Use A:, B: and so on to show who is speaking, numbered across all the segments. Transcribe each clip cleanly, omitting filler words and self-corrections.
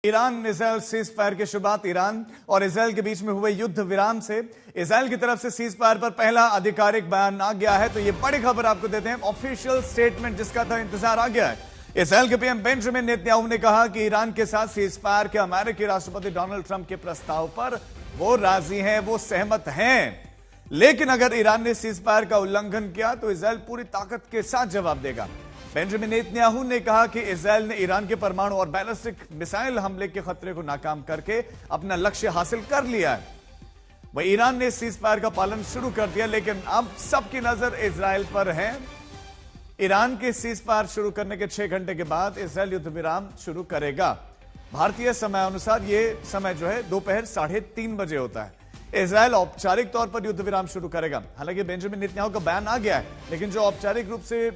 A: Iran Israel cease fire की शुरुआत Iran और इसराइल के बीच में हुए युद्ध विराम से इसराइल की तरफ से सीज फायर पर पहला आधिकारिक बयान आ गया है। तो ये बड़ी खबर आपको देते हैं, ऑफिशियल स्टेटमेंट जिसका था इंतजार आ गया है। इसराइल के पीएम बेंजामिन नेतन्याहू ने कहा कि ईरान के साथ सीज फायर के अमेरिकी राष्ट्रपति डोनाल्ड ट्रंप के प्रस्ताव पर वो राजी हैं, वो सहमत हैं, लेकिन अगर ईरान ने सीज फायर का उल्लंघन किया तो इसराइल पूरी ताकत के साथ जवाब देगा। बेंजामिन नेतन्याहू ने कहा कि इसराइल ने ईरान के परमाणु और बैलिस्टिक मिसाइल हमले के खतरे को नाकाम करके अपना लक्ष्य हासिल कर लिया है। वहीं ईरान ने सीज फायर का पालन शुरू कर दिया, लेकिन अब सबकी नजर इसराइल पर है। ईरान के सीज फायर शुरू करने के 6 घंटे के बाद इसराइल युद्ध विराम शुरू करेगा। भारतीय समय अनुसार यह समय जो है दोपहर 3:30 बजे होता है। इसराइल औपचारिक तौर पर युद्ध विराम शुरू करेगा। हालांकि बेंजामिन नेतन्याहू का बयान आ गया है, लेकिन जो औपचारिक रूप से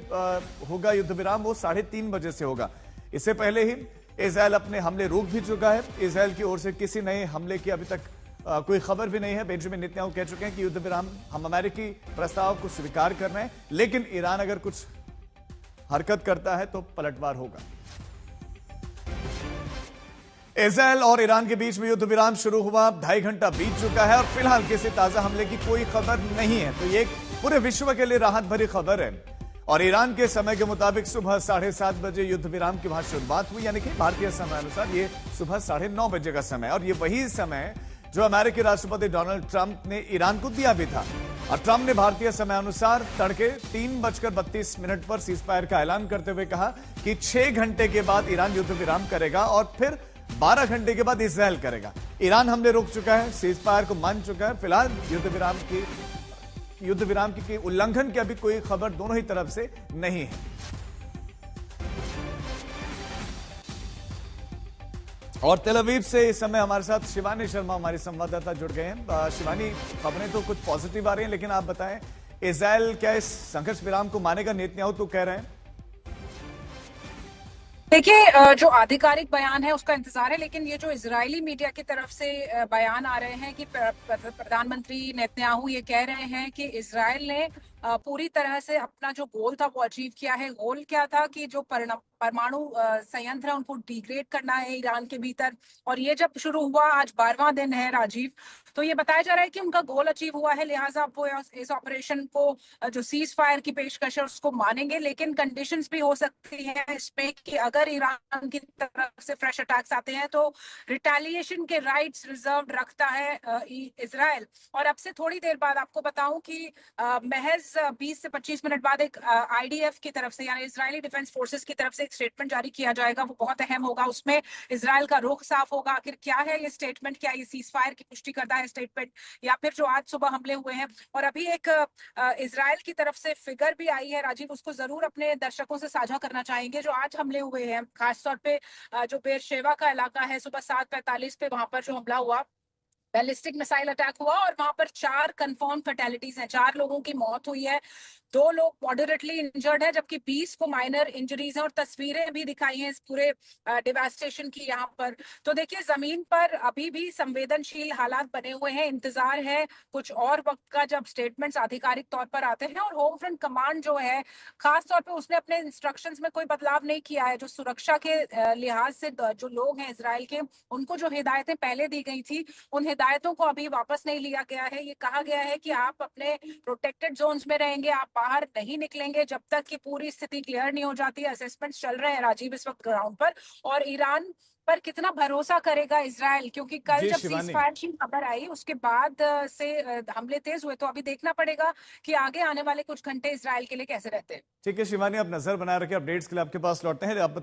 A: होगा युद्ध विराम वो 3:30 बजे से होगा। इससे पहले ही इसराइल अपने हमले रोक भी चुका है। इसराइल की ओर से किसी नए हमले की अभी तक कोई खबर भी नहीं है। बेंजामिन नेतन्याहू कह चुके हैं कि युद्ध विराम हम अमेरिकी प्रस्ताव को स्वीकार कर रहे हैं, लेकिन ईरान अगर कुछ हरकत करता है तो पलटवार होगा। इसराइल और ईरान के बीच में युद्ध विराम शुरू हुआ 2.5 घंटा बीत चुका है और फिलहाल किसी ताजा हमले की कोई खबर नहीं है। तो ये पूरे विश्व के लिए राहत भरी खबर है। और ईरान के समय के मुताबिक सुबह 7:30 बजे युद्ध विराम की वहां शुरुआत हुई, यानी कि भारतीय समय अनुसार ये सुबह 9:30 बजे का समय, और ये वही समय जो अमेरिकी राष्ट्रपति डोनाल्ड ट्रंप ने ईरान को दिया भी था। और ट्रंप ने भारतीय समय अनुसार तड़के 3:32 पर सीज फायर का ऐलान करते हुए कहा कि 6 घंटे के बाद ईरान युद्ध विराम करेगा और फिर 12 घंटे के बाद इसराइल करेगा। ईरान हमले रोक चुका है, सीज फायर को मान चुका है। फिलहाल युद्ध विराम की उल्लंघन की अभी कोई खबर दोनों ही तरफ से नहीं है। और तेल अवीव से इस समय हमारे साथ शिवानी शर्मा हमारी संवाददाता जुड़ गए हैं। शिवानी, खबरें तो कुछ पॉजिटिव आ रही हैं, लेकिन आप बताएं इसराइल क्या इस संघर्ष विराम को मानेगा? नेतन्याहू तो कह रहे हैं।
B: देखिए, जो आधिकारिक बयान है उसका इंतजार है, लेकिन ये जो इजरायली मीडिया की तरफ से बयान आ रहे हैं कि प्रधानमंत्री नेतन्याहू ये कह रहे हैं कि इजराइल ने पूरी तरह से अपना जो गोल था वो अचीव किया है। गोल क्या था कि जो परमाणु संयंत्र है उनको डिग्रेड करना है ईरान के भीतर। और ये जब शुरू हुआ, आज 12वां दिन है राजीव, तो ये बताया जा रहा है कि उनका गोल अचीव हुआ है, लिहाजा वो इस ऑपरेशन को जो सीज फायर की पेशकश है उसको मानेंगे। लेकिन कंडीशंस भी हो सकती है इसमें कि अगर ईरान की तरफ से फ्रेश अटैक्स आते हैं तो रिटेलिएशन के राइट्स रिजर्व रखता है इजराइल। और अब से थोड़ी देर बाद आपको बताऊं कि महज 20 से 25 मिनट बाद एक आईडीएफ की तरफ से, यानी इजरायली डिफेंस फोर्सेस की तरफ से एक स्टेटमेंट जारी किया जाएगा। वो बहुत अहम होगा, उसमें इजराइल का रुख साफ होगा। आखिर क्या है ये स्टेटमेंट? क्या ये सीज फायर की पुष्टि करता है स्टेटमेंट, या फिर जो आज सुबह हमले हुए हैं? और अभी एक इजराइल की तरफ से फिगर भी आई है राजीव, उसको जरूर अपने दर्शकों से साझा करना चाहेंगे। जो आज हमले हुए हैं, खासतौर पे जो बेरशेवा का इलाका है, सुबह 7:45 पे वहां पर जो हमला हुआ, बैलिस्टिक मिसाइल अटैक हुआ, और वहां पर 4 कंफर्म फैटेलिटीज हैं, 4 लोगों की मौत हुई है, 2 लोग मॉडरेटली इंजर्ड है, जबकि 20 को माइनर इंजरीज हैं। और तस्वीरें भी दिखाई हैं इस पूरे डिवास्टेशन की यहाँ पर। तो देखिए, जमीन पर अभी भी संवेदनशील हालात बने हुए हैं। इंतजार है कुछ और वक्त का जब स्टेटमेंट्स आधिकारिक तौर पर आते हैं। और होम फ्रंट कमांड जो है, खास तौर पर उसने अपने इंस्ट्रक्शंस में कोई बदलाव नहीं किया है। जो सुरक्षा के लिहाज से जो लोग हैं इसराइल के, उनको जो हिदायतें पहले दी गई थी उन हिदायतों को अभी वापस नहीं लिया गया है। ये कहा गया है कि आप अपने प्रोटेक्टेड जोन्स में रहेंगे, आप बाहर नहीं निकलेंगे जब तक कि पूरी स्थिति क्लियर नहीं हो जाती। असेसमेंट्स चल रहे हैं राजीव इस वक्त ग्राउंड पर। और ईरान पर कितना भरोसा करेगा इजराइल, क्योंकि कल जब सीज फायर की खबर आई उसके बाद से हमले तेज हुए। तो अभी देखना पड़ेगा कि आगे आने वाले कुछ घंटे इजराइल के लिए कैसे रहते हैं।
A: ठीक है शिवानी, आप नजर बनाए रखें। अपडेट्स के लिए आपके पास लौटते हैं।